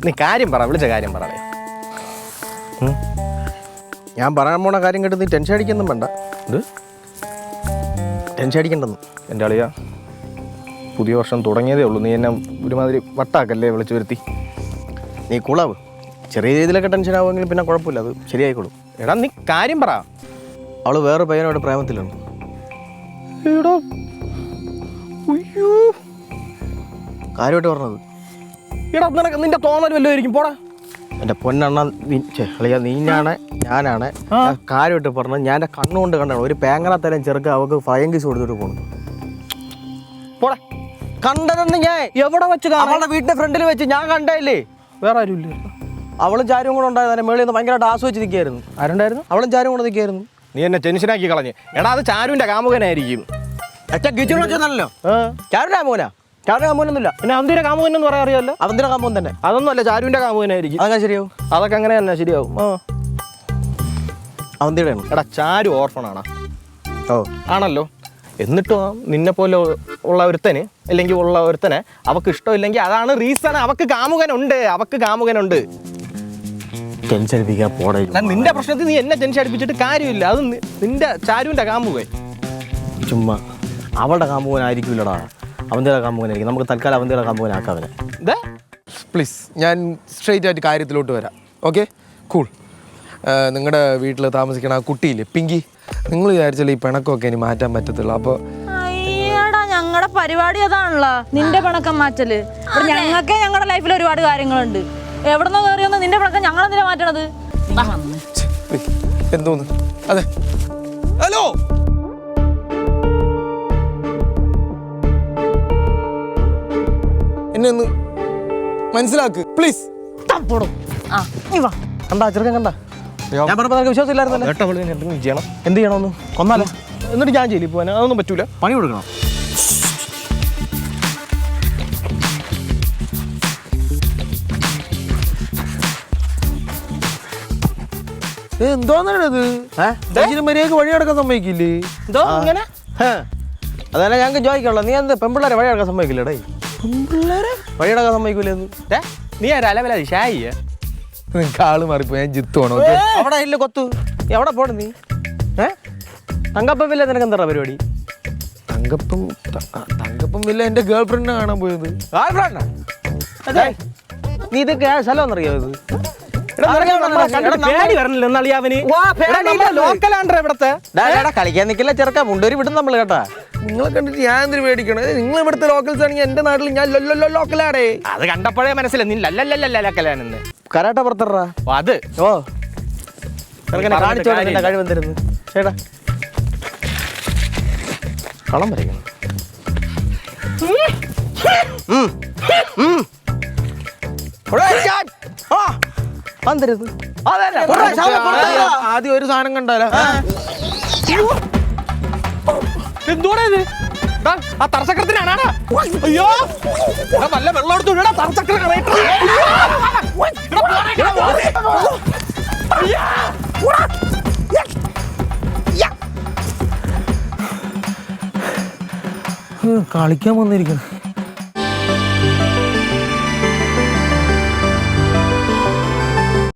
നീ കാര്യം പറ, വിളിച്ച കാര്യം പറ. ഞാൻ പറയാൻ പോണ കാര്യം കേട്ട് നീ ടെൻഷൻ അടിക്കൊന്നും വേണ്ട. ഇത് ടെൻഷൻ അടിക്കണ്ടെന്ന്. എൻ്റെ അളിയ, പുതിയ വർഷം തുടങ്ങിയതേ ഉള്ളൂ. നീ എന്നെ ഒരുമാതിരി വട്ടാക്കല്ലേ വിളിച്ചു വരുത്തി. നീ കുളാവ്. ചെറിയ രീതിയിലൊക്കെ ടെൻഷൻ ആവുമെങ്കിൽ പിന്നെ കുഴപ്പമില്ല, അത് ശരിയായിക്കോളും. എടാ നീ കാര്യം പറ. അവള് വേറെ പയ്യനോട് പ്രേമത്തിലുണ്ട്. എടോ അയ്യോ, കാര്യമായിട്ട് പറഞ്ഞത്. എടാ നിനക്ക് നിന്റെ തോന്നൽ വല്ലതും ആയിരിക്കും. പോടാ എൻ്റെ പൊന്നെണ്ണ. അളിയ, നീനാണ് ഞാനാണ് കാര്യമായിട്ട് പറഞ്ഞത്. ഞാൻ എൻ്റെ കണ്ണുകൊണ്ട് കണ്ടാണ് ഒരു പേങ്ങനത്തരം ചെറുക്ക അവൾക്ക് ഫയൻ കേസ് കൊടുത്തിട്ട് പോകുന്നു. പോടാ. കണ്ടതെന്ന് ഞാൻ എവിടെ വെച്ച് അവളുടെ വീട്ടിൻ്റെ ഫ്രണ്ടിൽ വെച്ച് ഞാൻ കണ്ടല്ലേ. വേറെ ആരും ഇല്ല. അവളും ചാരും കൂടെ ഉണ്ടായിരുന്നു. മേളിൽ നിന്ന് ഭയങ്കരമായിട്ട് ആസ്വദിച്ച് നിൽക്കുകയായിരുന്നു. ആരുണ്ടായിരുന്നു? അവളും ചാരും കൂടെ നിൽക്കുകയായിരുന്നു. നീ എന്നെ ടെൻഷനാക്കി കളഞ്ഞ്. എടാ അത് ചാരുവിൻ്റെ കാമുകനായിരിക്കും. കിച്ചണല്ലോ ചാരുവിൻ്റെ കാമുകനാ. ചാരുവിൻ്റെ കാമുകനൊന്നുമില്ല. പിന്നെ അവന്തിയുടെ കാമുകൻ എന്ന് പറയാൻ അറിയാമല്ലോ. അവന്തിയുടെ കാമുകൻ തന്നെ. അതൊന്നും അല്ല, ചാരുവിൻ്റെ കാമുകനായിരിക്കും. അതൊക്കെ ശരിയാവും. അതൊക്കെ അങ്ങനെ തന്നെ ശരിയാവും. അവന്തിയുടെ ആണ്. എടാ ചാരു ഓർഫണാണോ? ഓ ആണല്ലോ. എന്നിട്ടോ നിന്നെ പോലെ ഉള്ള ഒരുത്തന് അല്ലെങ്കിൽ ഉള്ള ഒരുത്തനെ അവക്ക് ഇഷ്ടമില്ലെങ്കിൽ അതാണ് റീസൺ. അവക്ക് കാമുകനുണ്ട്. അവക്ക് കാമുകനുണ്ട്. ടെൻഷൻ അടിപ്പിക്കാൻ പോടേ. നിന്റെ പ്രശ്നത്തിൽ നീ എന്നെ ടെൻഷൻ അടിപ്പിച്ചിട്ട് കാര്യമില്ല. അത് നിന്റെ ചാരുവിൻ്റെ കാമുകൻ. ചുമ്മാ അവളുടെ കാമുകനായിരിക്കില്ലടാ, അവന്തിയുടെ കാമുകനായിരിക്കും. നമുക്ക് തൽക്കാലം അവന്തിയുടെ കാമുകനാക്കാവനെ. ഇതേ പ്ലീസ്, ഞാൻ സ്ട്രെയിറ്റ് ആയിട്ട് കാര്യത്തിലോട്ട് വരാം. Okay, cool. നിങ്ങളുടെ വീട്ടിൽ താമസിക്കണ ആ കുട്ടിയില്ലേ പിങ്കി, നിങ്ങൾ വിചാരിച്ചാൽ ഈ പിണക്കമൊക്കെ ഇനി മാറ്റാൻ പറ്റത്തുള്ളൂ. അപ്പോൾ ഞങ്ങളുടെ പരിപാടി അതാണല്ലോ, നിന്റെ പിണക്കം മാറ്റല്. ഞങ്ങൾക്ക് ഞങ്ങളുടെ ലൈഫിൽ ഒരുപാട് കാര്യങ്ങളുണ്ട്. എവിടെന്നോ കയറിയൊന്ന് നിന്റെ പിണക്കം ഞങ്ങളെന്തിനാ മാറ്റണത്? എന്തോന്ന്? അതെ, ഹലോ, എന്നെ ഒന്ന് മനസ്സിലാക്ക് പ്ലീസ്. കണ്ടാ ചെറുക്കൻ കണ്ടാ? ഞാൻ പറഞ്ഞ വിശ്വാസമില്ലായിരുന്നല്ലോ. ചെയ്യണം. എന്ത് ചെയ്യണമെന്ന് കൊന്നാലോ? എന്നിട്ട് ഞാൻ ജയിലിൽ പോകാൻ അതൊന്നും പറ്റൂല. പണി കൊടുക്കണം. എന്തോന്നാണത്? മര്യാദക്ക് വഴി നടക്കാൻ സമ്മതിക്കില്ലേ? എന്തോ ഇങ്ങനെ? അതല്ല ഞങ്ങൾക്ക് ചോദിക്കാനുള്ളൂ. നീ എന്ത് പെൺപിള്ളേരെ വഴി നടക്കാൻ സമ്മതിക്കില്ലേടേ? പെൺപിള്ളേരെ വഴി നടക്കാൻ സമ്മതിക്കൂലെന്ന്? നീ ആരല്ല ഷായിയ? നിങ്ങൾക്ക് ആള് മാറിപ്പോ. ഞാൻ ജിത്തുവാണോ? അവിടെ ഇല്ല കൊത്തു. എവിടെ പോണ നീ? തങ്കപ്പം വില്ല നിനക്ക് എന്താ പരിപാടി? തങ്കപ്പം വില്ല എന്റെ ഗേൾ ഫ്രണ്ടിനെ കാണാൻ പോയത്. നീ ഇത് സ്ഥലം എന്നറിയോ? ഇത് കളിക്കാൻ നിൽക്കില്ല ചെറുക്ക. മുണ്ടൂരി വിടും നമ്മൾ കേട്ടാ. നിങ്ങളെ കണ്ടിട്ട് ഞാൻ എന്തിനു പേടിക്കണേ? നിങ്ങൾ ഇവിടുത്തെ ലോക്കൽസ് ആണെങ്കിൽ എന്റെ നാട്ടിൽ ഞാൻ ലോക്കലാടേ. അത് കണ്ടപ്പോഴേ മനസ്സിലായി നീ ലല്ലല്ലല്ലക്കലാണെന്ന്. കരാട്ട പുറത്തറാ അത്. ഓ കാണിച്ചോ കഴിവെന്തിരുന്നു ചേട്ടാ. കളം വരയ്ക്കണം. ആദ്യം ഒരു സാധനം കണ്ടാലോ. എന്തോടാ ഇത്? ആ തറച്ചക്രത്തിനാണ്. അയ്യോ നല്ല വെള്ളം എടുത്തു വിടാ. തറച്ചക്രം കളിക്കാൻ വന്നിരിക്കുന്നു.